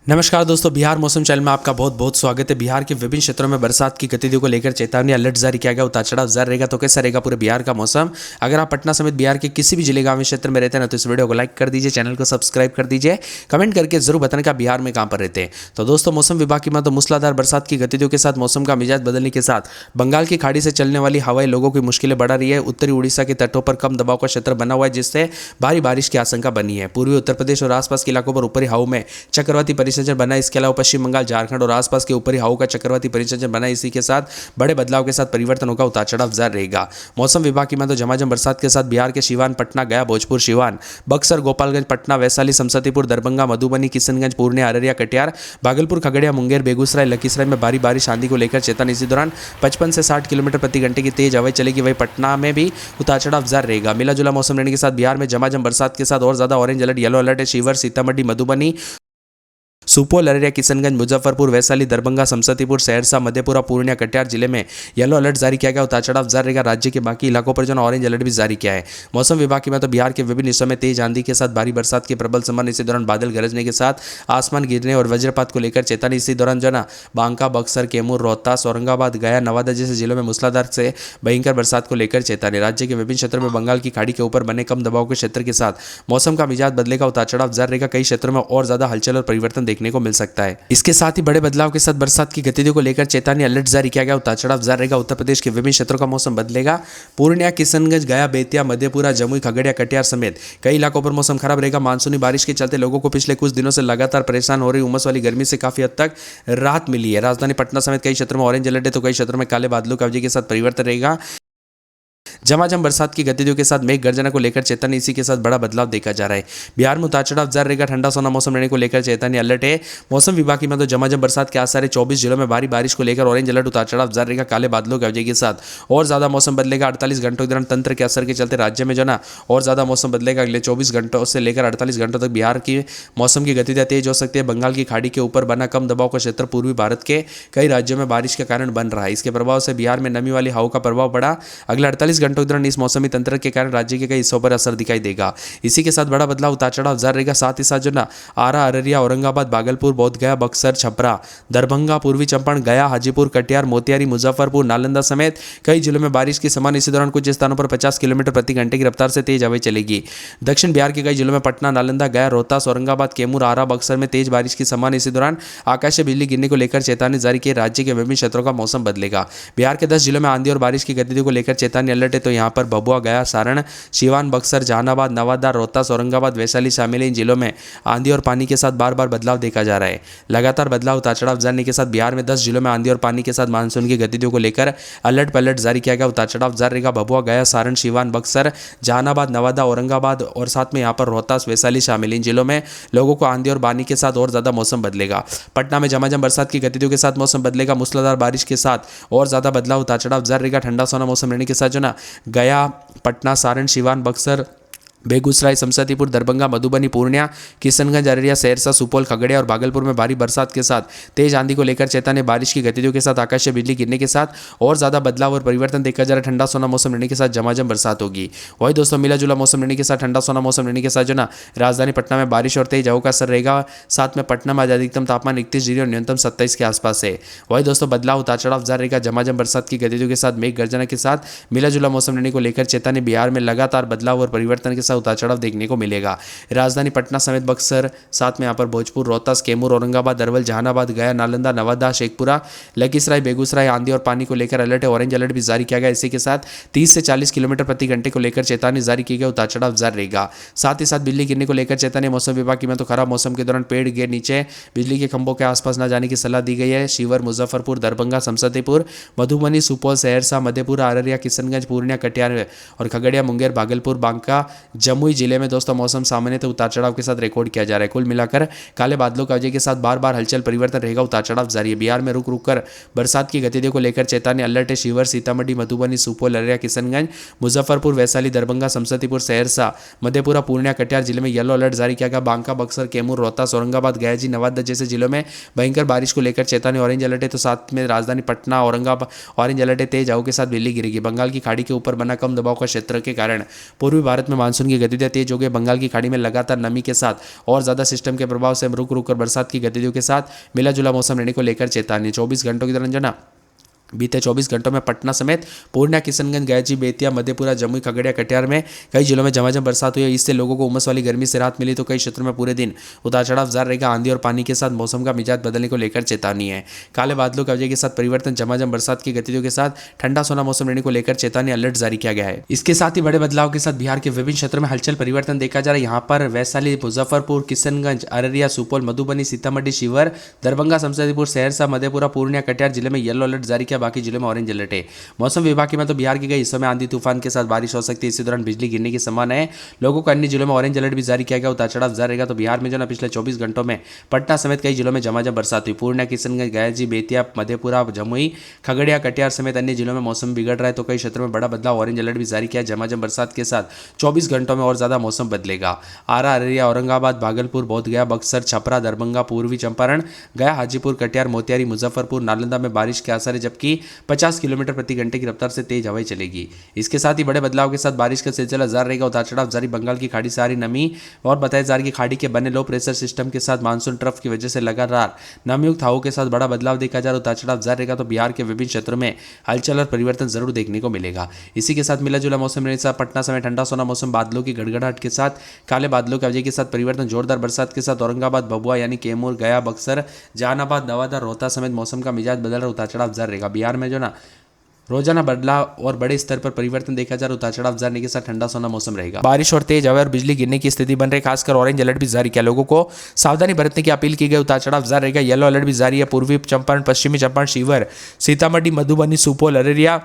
नमस्कार दोस्तों, बिहार मौसम चैनल में आपका बहुत बहुत स्वागत है। बिहार के विभिन्न क्षेत्रों में बरसात की गतिविधियों को लेकर चेतावनी अलर्ट जारी किया गया। उतार चढ़ाव जारी रहेगा। तो कैसा रहेगा पूरे बिहार का मौसम? अगर आप पटना समेत बिहार के किसी भी जिले गांव क्षेत्र में रहते हैं ना, तो इस वीडियो को लाइक कर दीजिए, चैनल को सब्सक्राइब कर दीजिए, कमेंट करके जरूर बताना कि आप बिहार में कहां पर रहते हैं। तो दोस्तों, मौसम विभाग की माने तो मूसलाधार बरसात की गतिविधियों के साथ मौसम का मिजाज बदलने के साथ बंगाल की खाड़ी से चलने वाली हवाएं लोगों की मुश्किलें बढ़ा रही है। उत्तरी उड़ीसा के तटों पर कम दबाव का क्षेत्र बना हुआ है, जिससे भारी बारिश की आशंका बनी है। पूर्वी उत्तर प्रदेश और आसपास के इलाकों पर ऊपरी हवाओं में चक्रवाती परिसंचरण बना है। इसके अलावा पश्चिम बंगाल, झारखंड और आसपास के ऊपरी हवाओं का चक्रवाती परिसंचरण बना है। इसी के साथ बड़े बदलाव के साथ परिवर्तनों का उतार चढ़ाव जारी रहेगा। मौसम विभाग की माने तो झमाझम बरसात के साथ बिहार के सिवान, पटना, गया, भोजपुर, सिवान, बक्सर, गोपालगंज, पटना, वैशाली, समस्तीपुर, दरभंगा, मधुबनी, किशनगंज, पूर्णिया, अररिया, कटिहार, भागलपुर, खगड़िया, मुंगेर, बेगूसराय, लखीसराय में भारी बारिश आंधी को लेकर चेतावनी। इसी दौरान 55 से 60 किलोमीटर प्रति घंटे की तेज हवाएं चलेगी। वही पटना में भी उतार चढ़ाव जारी रहेगा। मिला जुला मौसम रहने के साथ बिहार में झमाझम बरसात के साथ और ज्यादा ऑरेंज अलर्ट, येलो अलर्ट है। शिवहर, सीतामढ़ी, मधुबनी, सुपौल, अररिया, किशनगंज, मुजफ्फरपुर, वैशाली, दरभंगा, समस्तीपुर, सहरसा, मधेपुरा, पूर्णिया, कटिहार जिले में येलो अलर्ट जारी किया गया। उतार चढ़ाव जारी रहेगा। राज्य के बाकी इलाकों पर जो ऑरेंज अलर्ट भी जारी किया है। मौसम विभाग की बात तो बिहार के विभिन्न हिस्सों में तेज आंधी के साथ भारी बरसात की प्रबल संभावना। इसी दौरान बादल गरजने के साथ आसमान गिरने और वज्रपात को लेकर चेतावनी। इसी दौरान जो ना बांका, बक्सर, कैमूर, रोहतास, औरंगाबाद, गया, नवादा जैसे जिलों में मूसलाधार से भयंकर बरसात को लेकर चेतावनी। राज्य के विभिन्न क्षेत्रों में बंगाल की खाड़ी के ऊपर बने कम दबाव के क्षेत्र के साथ मौसम का मिजाज बदलेगा। उतार चढ़ाव जारी रहेगा। कई क्षेत्रों में और ज्यादा हलचल और परिवर्तन देखने को मिल सकता है। इसके साथ ही बड़े बदलाव के साथ बरसात की गतिविधियों को लेकर चेतावनी अलर्ट जारी किया गया। उतार चढ़ाव जारी रहेगा। उत्तर प्रदेश के विभिन्न क्षेत्रों का मौसम बदलेगा। पूर्णिया, किशनगंज, गया, बेतिया, मधेपुरा, जमुई, खगड़िया, कटिहार समेत कई इलाकों पर मौसम खराब रहेगा। मानसूनी बारिश के चलते लोगों को पिछले कुछ दिनों से लगातार परेशान हो रही उमस वाली गर्मी से काफी हद तक राहत मिली है। राजधानी पटना समेत कई क्षेत्रों में ऑरेंज अलर्ट है, तो कई क्षेत्रों में काले बादलों की अवधि के साथ परिवर्तन रहेगा। झमाझम बरसात की गतिविधियों के साथ मेघ गर्जना को लेकर चेतावनी। इसी के साथ बड़ा बदलाव देखा जा रहा है। बिहार में उतार चढ़ाव जारी रहेगा। ठंडा सोना मौसम रहने को लेकर चेतावनी अलर्ट है। मौसम विभाग की मतलब झमाझम बरसात के आसार है। 24 जिलों में भारी बारिश को लेकर ऑरेंज अलर्ट। उतार चढ़ाव जारी रहेगा। काले बादलों की वजह के साथ और ज्यादा मौसम बदलेगा। 48 घंटों के दौरान तंत्र के असर के चलते राज्य में जो ना और ज्यादा मौसम बदलेगा। अगले 24 घंटों से लेकर 48 घंटों तक बिहार की मौसम की गतिविधियां तेज हो सकती है। बंगाल की खाड़ी के ऊपर बना कम दबाव का क्षेत्र पूर्वी भारत के कई राज्यों में बारिश के कारण बन रहा है। इसके प्रभाव से बिहार में नमी वाली हवा का प्रभाव पड़ा। अगले 48 घंटों के दौरान इस मौसमी तंत्र के कारण राज्य के कई हिस्सों पर असर दिखाई देगा। इसी के साथ बड़ा बदलाव, उतार चढ़ाव जारी रहेगा। साथ ही साथ जो ना आरा, अररिया, औरंगाबाद, भागलपुर, बोधगया, बक्सर, छपरा, दरभंगा, पूर्वी चंपारण, गया, हाजीपुर, कटिहार, मोतिहारी, मुजफ्फरपुर, नालंदा समेत कई जिलों में बारिश की संभावना। इसी दौरान कुछ स्थानों पर 50 किलोमीटर प्रति घंटे की रफ्तार से तेज हवाएं चलेगी। दक्षिण बिहार के कई जिलों में पटना, नालंदा, गया, रोहतास, औरंगाबाद, कैमूर, आरा, बक्सर में तेज बारिश की संभावना। इसी दौरान आकाशीय बिजली गिरने को लेकर चेतावनी जारी की। राज्य के विभिन्न क्षेत्रों का मौसम बदलेगा। बिहार के 10 जिलों में आंधी और बारिश की गतिविधियों को लेकर चेतावनी अलर्ट है। तो यहाँ पर भभुआ, गया, सारण, सिवान, बक्सर, जहानाबाद, नवादा, रोहतास, औरंगाबाद, वैशाली शामिल है। इन जिलों में आंधी और पानी के साथ बार बार बदलाव देखा जा रहा है। लगातार बदलाव, उतार चढ़ाव जाने के साथ बिहार में 10 जिलों में आंधी और पानी के साथ मानसून की गतिविधियों को लेकर अलर्ट पलट जारी किया गया। उतार चढ़ाव जारी रहेगा। भभुआ, गया, सारण, सिवान, बक्सर, जहानाबाद, नवादा, औरंगाबाद और साथ में यहाँ पर रोहतास, वैशाली शामिल। इन जिलों में लोगों को आंधी और पानी के साथ और ज्यादा मौसम बदलेगा। पटना में झमाझम बरसात की गतिविधियों के साथ मौसम बदलेगा। मूसलाधार बारिश के साथ और ज्यादा बदलाव, उतार चढ़ाव जारी रहेगा। ठंडा सोना मौसम रहने के साथ जो ना गया, पटना, सारण, सिवान, बक्सर, बेगूसराय, समस्तीपुर, दरभंगा, मधुबनी, पूर्णिया, किशनगंज, अररिया, सहरसा, सुपौल, खगड़िया और भागलपुर में भारी बरसात के साथ तेज आंधी को लेकर चेतावनी। बारिश की गतिविधियों के साथ आकाशीय बिजली गिरने के साथ और ज्यादा बदलाव और परिवर्तन देखा जा रहा है। ठंडा सोना मौसम रहने के साथ झमाझम बरसात होगी। वही दोस्तों, मिला जुला मौसम रहने के साथ ठंडा सोना मौसम रहने के साथ जो ना राजधानी पटना में बारिश और तेज हवा का असर रहेगा। साथ में पटना में आज अधिकतम तापमान 31 डिग्री और न्यूनतम 27 के आसपास है। वही दोस्तों, बदलाव, उतार चढ़ाव जारी रहेगा। झमाझम बरसात की गतिविधियों के साथ मेघ गर्जना के साथ मिला जुला मौसम रहने को लेकर चेतावनी। बिहार में लगातार बदलाव और परिवर्तन के साथ उतार चढ़ाव देखने मिलेगा। राजधानी पटना समेत बक्सर, साथ में यहाँ पर भोजपुर, रोहतास, कैमूर, औरंगाबाद, अरवल, जहानाबाद, गया, नालंदा, नवादा, शेखपुरा, लखीसराय, बेगूसराय आंधी और पानी को लेकर अलर्ट है। ऑरेंज अलर्ट भी जारी किया गया। इसी के साथ 30 से 40 किलोमीटर प्रति घंटे को लेकर चेतावनी जारी की गई। उतार चढ़ाव जारी रहेगा। साथ ही साथ बिजली गिरने को लेकर चेतावनी। मौसम विभाग की में तो खराब मौसम के दौरान पेड़ के नीचे बिजली के खंभों के आसपास न जाने की सलाह दी गई है। शिवहर, मुजफ्फरपुर, दरभंगा, समस्तीपुर, मधुबनी, सुपौल, सहरसा, मधेपुरा, अररिया, किशनगंज, पूर्णिया, कटिहार और खगड़िया, मुंगेर, भागलपुर, बांका, जमुई जिले में दोस्तों मौसम सामान्य तो उतार चढ़ाव के साथ रिकॉर्ड किया जा रहा है। कुल मिलाकर काले बादलों की वजह के साथ बार बार हलचल परिवर्तन रहेगा। उतार चढ़ाव जारी है। बिहार में रुक रुक कर बरसात की गतिविधियों को लेकर चेतावनी अलर्ट है। शिवहर, सीतामढ़ी, मधुबनी, सुपौल, अररिया, किशनगंज, मुजफ्फरपुर, वैशाली, दरभंगा, समस्तीपुर, सहरसा, मधेपुरा, पूर्णिया, कटिहार जिले में येलो अलर्ट जारी किया गया। बांका, बक्सर, कैमूर, रोहतास, औरंगाबाद, गया, नवादा जैसे जिलों में भयंकर बारिश को लेकर चेतावनी ऑरेंज अलर्ट है। तो साथ में राजधानी पटना, औरंगाबाद ऑरेंज अलर्ट है। तेज हवा के साथ बिजली गिरेगी। बंगाल की खाड़ी के ऊपर बना कम दबाव का क्षेत्र के कारण पूर्वी भारत में मानसून की की गतिविधियां तेज हो गई। बंगाल की खाड़ी में लगातार नमी के साथ और ज़्यादा सिस्टम के प्रभाव से रुक रुक कर बरसात की गतिविधियों के साथ मिला जुला मौसम रहने को लेकर चेतावनी। 24 घंटों के दौरान जो ना बीते 24 घंटों में पटना समेत पूर्णिया, किशनगंज, गैची, बेतिया, मधेपुरा, जमुई, खगड़िया, कटिहार में कई जिलों में झमाझम बरसात हुई है। इससे लोगों को उमस वाली गर्मी से राहत मिली तो कई क्षेत्रों में पूरे दिन उतार चढ़ाव जारी रहेगा। आंधी और पानी के साथ मौसम का मिजाज बदलने को लेकर चेतावनी है। काले बादलों की वजह के साथ परिवर्तन, झमाझम बरसात की गतिविधियों के साथ ठंडा सोना मौसम रहने को लेकर चेतावनी अलर्ट जारी किया गया है। इसके साथ ही बड़े बदलाव के साथ बिहार के विभिन्न क्षेत्रों में हलचल परिवर्तन देखा जा रहा है। यहाँ पर वैशाली, मुजफ्फरपुर, किशनगंज, अररिया, सुपौल, मधुबनी, सीतामढ़ी, शिवहर, दरभंगा, समस्तीपुर, सहरसा, मधेपुरा, पूर्णिया, कटिहार जिले में येलो अलर्ट जारी किया। बाकी जिलों में ऑरेंज अलर्ट है। मौसम विभाग की तो बिहार के कई हिस्सों में आंधी तूफान के साथ बारिश हो सकती है। इसी दौरान बिजली गिरने की संभावना है। लोगों को अन्य जिलों में ऑरेंज अलर्ट भी जारी किया गया। उतार चढ़ाव जारी रहेगा। तो बिहार में जो ना पिछले 24 घंटों में पटना समेत कई जिलों में झमाझम बरसात हुई। पूर्णिया, किशनगंज, गया, बेतिया, मधेपुरा, जमुई, खगड़िया, कटिहार समेत अन्य जिलों में मौसम बिगड़ रहा है। तो कई क्षेत्रों में बड़ा बदलाव, ऑरेंज अलर्ट भी जारी किया। झमाझम बरसात के साथ 24 घंटों में और ज्यादा मौसम बदलेगा। आरा, अररिया, औरंगाबाद, भागलपुर, बोधगया, बक्सर, छपरा, दरभंगा, पूर्वी चंपारण, गया, हाजीपुर, कटिहार, मोतिहारी, मुजफ्फरपुर, नालंदा में बारिश के आसार है, जबकि 50 किलोमीटर प्रति घंटे की रफ्तार से तेज हवाएं चलेगी। इसके साथ ही बड़े बदलाव के साथ बारिश का सिलसिला जारी रहेगा। उतार चढ़ाव जारी। बंगाल की खाड़ी से आ रही नमी और बताया जा रहा है कि खाड़ी के बने लो प्रेशर सिस्टम के साथ मानसून ट्रफ की वजह से लगातार नमयुक्त हवाओं के साथ बड़ा बदलाव देखा जा रहा है। उतार चढ़ाव जारी रहेगा। तो बिहार के विभिन्न क्षेत्रों में हलचल और परिवर्तन जरूर देखने को मिलेगा। इसी के साथ मिला जुला मौसम रहने के साथ पटना समय ठंडा सोना मौसम, बादलों की गड़गड़ाहट के साथ काले बादलों की वजह के साथ परिवर्तन, जोरदार बरसात के साथ औरंगाबाद, भभुआ यानी कैमूर, गया, बक्सर, जहानाबाद, नवादा, रोहतास समेत मौसम का मिजाज बदल रहा। उतार चढ़ाव जारी रहेगा। बिहार में जो ना रोजाना बदलाव और बड़े स्तर पर परिवर्तन देखा जा रहा है। उतार चढ़ाव जाने के साथ ठंडा सोना मौसम रहेगा। बारिश और तेज हवा और बिजली गिरने की स्थिति बन रही है। खासकर ऑरेंज अलर्ट भी जारी किया। लोगों को सावधानी बरतने की अपील की गई। उतार चढ़ाव जारी रहेगा। येलो अलर्ट भी जारी है। पूर्वी चंपारण, पश्चिमी चंपारण, शिवहर, सीतामढ़ी, मधुबनी, सुपौल, अररिया,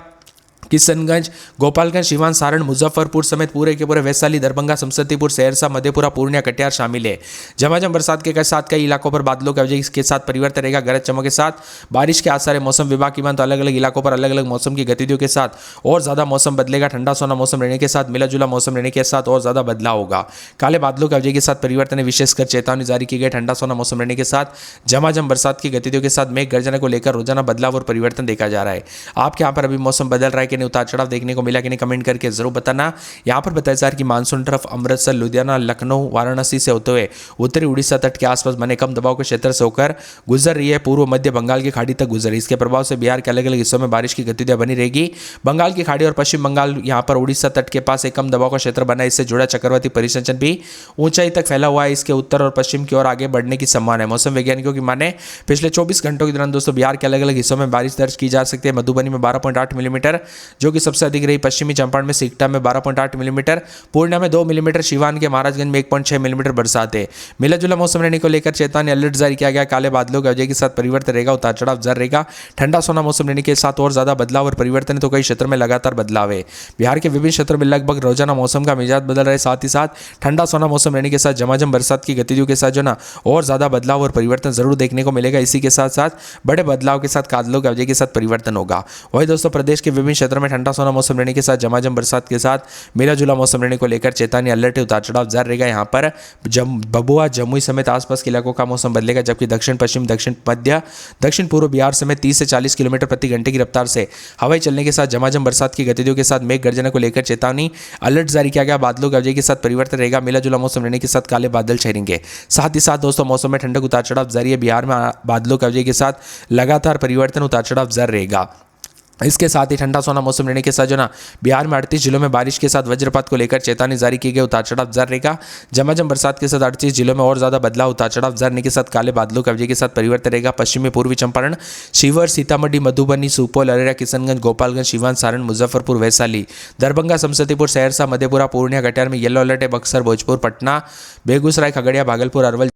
किशनगंज, गोपालगंज, सिवान, सारण, मुजफ्फरपुर समेत पूरे के पूरे वैशाली, दरभंगा, समस्तीपुर, सहरसा, मधेपुरा, पूर्णिया, कटिहार शामिल है। झमाझम बरसात के साथ कई इलाकों पर बादलों की वजह के साथ परिवर्तन रहेगा। गरज चमक के साथ बारिश के आसार है। मौसम विभाग की तो अलग अलग इलाकों पर अलग अलग मौसम की गतिविधियों के साथ और ज्यादा मौसम बदलेगा। ठंडा सोना मौसम रहने के साथ मिला जुला मौसम रहने के साथ और ज्यादा बदलाव होगा। काले बादलों की वजह के साथ परिवर्तन है। विशेषकर चेतावनी जारी की गई। ठंडा सोना मौसम रहने के साथ झमाझम बरसात की गतिविधियों के साथ मेघ गर्जना को लेकर रोजाना बदलाव और परिवर्तन देखा जा रहा है। आपके यहाँ पर अभी मौसम बदल रहा है कि नहीं, उतार चढ़ाव देखने को मिला कि नहीं, कमेंट करके जरूर बताना। यहाँ पर बताया जा रहा है कि मानसून ट्रफ अमृतसर, लुधियाना, लखनऊ, वाराणसी से होते हुए उत्तरी उड़ीसा तट के आसपास बने कम दबाव के क्षेत्र से होकर गुजर रही है। पूर्व मध्य बंगाल की खाड़ी तक गुजर रही। इसके प्रभाव से बिहार के अलग अलग हिस्सों में बारिश की गतिविधियां बनी रहेगी। बंगाल की खाड़ी और पश्चिम बंगाल यहाँ पर उड़ीसा तट के पास एक कम दबाव का क्षेत्र बना है। इससे जुड़ा चक्रवाती परिसंचरण भी ऊंचाई तक फैला हुआ है। इसके उत्तर और पश्चिम की ओर आगे बढ़ने की संभावना है। मौसम वैज्ञानिकों की माने पिछले 24 घंटों के दौरान दोस्तों बिहार के अलग अलग हिस्सों में बारिश दर्ज की जा सकती है। मधुबनी में 12.8 मिलीमीटर जो कि सबसे अधिक रही। पश्चिमी चंपारण में सिकटा में 12.8 मिलीमीटर, पूर्णिया में 2 मिलीमीटर, सिवान के महाराजगंज में 1.6 मिलीमीटर बरसात है। मिला जुला मौसम रहने को लेकर चेतावनी अलर्ट जारी किया गया। काले बादलों की वजह के साथ परिवर्तन रहेगा। उतार चढ़ाव जारी रहेगा। ठंडा सोना मौसम रहने के साथ और ज्यादा बदलाव और परिवर्तन है। तो कई क्षेत्रों में लगातार बदलाव है। बिहार के विभिन्न क्षेत्रों में लगभग रोजाना मौसम का मिजाज बदल रहा है। साथ ही साथ ठंडा सोना मौसम रहने के साथ झमाझम बरसात की गतिविधियों के साथ जो ना और ज्यादा बदलाव और परिवर्तन जरूर देखने को मिलेगा। इसी के साथ साथ बड़े बदलाव के साथ बादलों की वजह के साथ परिवर्तन होगा। वही दोस्तों प्रदेश के विभिन्न क्षेत्रों में ठंडा सोना मौसम रहने के साथ झमाझम बरसात के साथ मिला जुला मौसम रहने को लेकर चेतावनी अलर्ट है। उतार चढ़ाव जारी रहेगा। यहाँ पर भभुआ, जमुई समेत आसपास के इलाकों का मौसम बदलेगा। जबकि दक्षिण पश्चिम, दक्षिण मध्य, दक्षिण पूर्व बिहार समेत 30 से 40 किलोमीटर प्रति घंटे की रफ्तार से हवाएं चलने के साथ झमाझम बरसात की गतिविधियों के साथ मेघ गर्जना को लेकर चेतावनी अलर्ट जारी किया गया। बादलों की वजह के साथ परिवर्तन रहेगा। मिला जुला मौसम रहने के साथ काले बादल छाएंगे। साथ ही साथ दोस्तों मौसम में ठंडक, उतार चढ़ाव जारी है। बिहार में बादलों की वजह के साथ लगातार परिवर्तन, उतार चढ़ाव जारी रहेगा। इसके साथ ही ठंडा सोना मौसम रहने के साथ जो ना बिहार में 38 जिलों में बारिश के साथ वज्रपात को लेकर चेतावनी जारी की गई। उतार चढ़ाव जारी रहेगा। झमाझम बरसात के साथ 38 जिलों में और ज्यादा बदलाव, उतार चढ़ाव जारी रहने के साथ काले बादलों की वजह के साथ परिवर्तन रहेगा। पश्चिमी पूर्वी चंपारण, शिवहर, सीतामढ़ी, मधुबनी, सुपौल, अररिया, किशनगंज, गोपालगंज, सिवान, सारण, मुजफ्फरपुर, वैशाली, दरभंगा, समस्तीपुर, सहरसा, मधेपुरा, पूर्णिया, कटिहार में येलो अलर्ट है। बक्सर, भोजपुर, पटना, बेगूसराय, खगड़िया, भागलपुर, अरवल